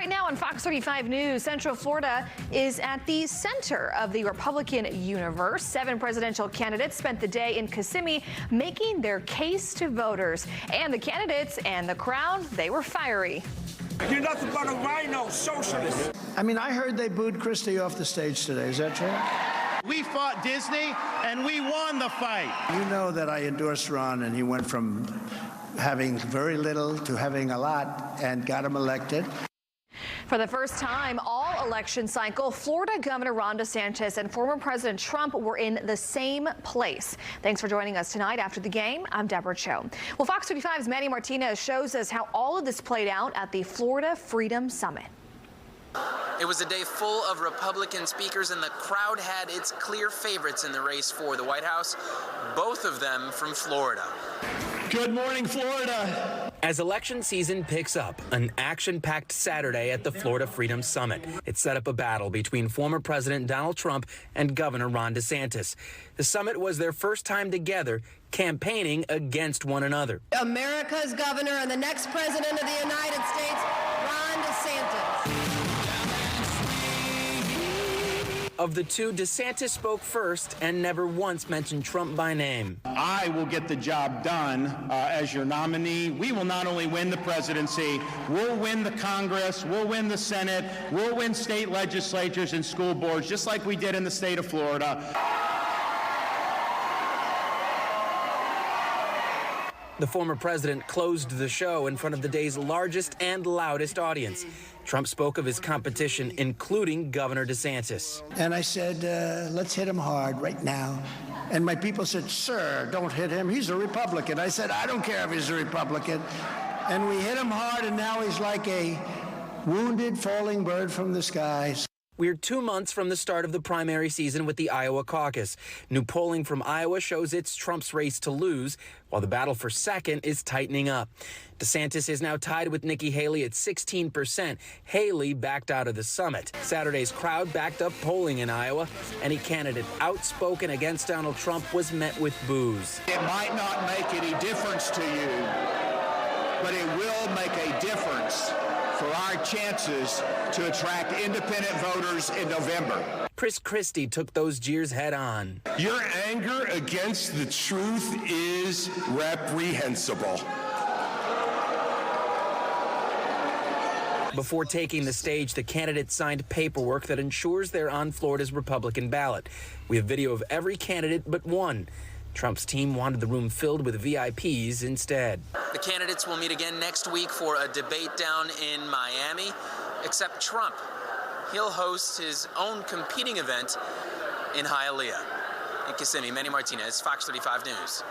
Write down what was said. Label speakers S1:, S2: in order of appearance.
S1: Right now on Fox 35 News, Central Florida is at the center of the Republican universe. 7 presidential candidates spent the day in Kissimmee making their case to voters. And the candidates and the crowd, they were fiery.
S2: You're nothing but a rhino socialist.
S3: I mean, I heard they booed Christie off the stage today. Is that true?
S4: We fought Disney, and we won the fight.
S3: You know that I endorsed Ron, and he went from having very little to having a lot and got him elected.
S1: For the first time all election cycle, Florida Governor Ron DeSantis and former President Trump were in the same place. Thanks for joining us tonight after the game. I'm Deborah Cho. Well, Fox 35's Manny Martinez shows us how all of this played out at the Florida Freedom Summit.
S5: It was a day full of Republican speakers, and the crowd had its clear favorites in the race for the White House, both of them from Florida.
S4: Good morning, Florida.
S6: As election season picks up, an action-packed Saturday at the Florida Freedom Summit. It set up a battle between former President Donald Trump and Governor Ron DeSantis. The summit was their first time together campaigning against one another.
S7: America's governor and the next president of the United States, Ron DeSantis.
S6: Of the two, DeSantis spoke first and never once mentioned Trump by name.
S4: I will get the job done as your nominee. We will not only win the presidency, we'll win the Congress, we'll win the Senate, we'll win state legislatures and school boards, just like we did in the state of Florida.
S6: The former president closed the show in front of the day's largest and loudest audience. Trump spoke of his competition, including Governor DeSantis.
S3: And I said, let's hit him hard right now. And my people said, sir, don't hit him. He's a Republican. I said, I don't care if he's a Republican. And we hit him hard, and now he's like a wounded falling bird from the skies.
S6: We're 2 months from the start of the primary season with the Iowa caucus. New polling from Iowa shows it's Trump's race to lose, while the battle for second is tightening up. DeSantis is now tied with Nikki Haley at 16%. Haley backed out of the summit. Saturday's crowd backed up polling in Iowa. Any candidate outspoken against Donald Trump was met with boos.
S4: It might not make any difference to you, but it will make a difference for our chances to attract independent voters in November.
S6: Chris Christie took those jeers head on.
S8: Your anger against the truth is reprehensible.
S6: Before taking the stage, the candidates signed paperwork that ensures they're on Florida's Republican ballot. We have video of every candidate but one. Trump's team wanted the room filled with VIPs instead.
S5: The candidates will meet again next week for a debate down in Miami, except Trump. He'll host his own competing event in Hialeah. In Kissimmee, Manny Martinez, Fox 35 News.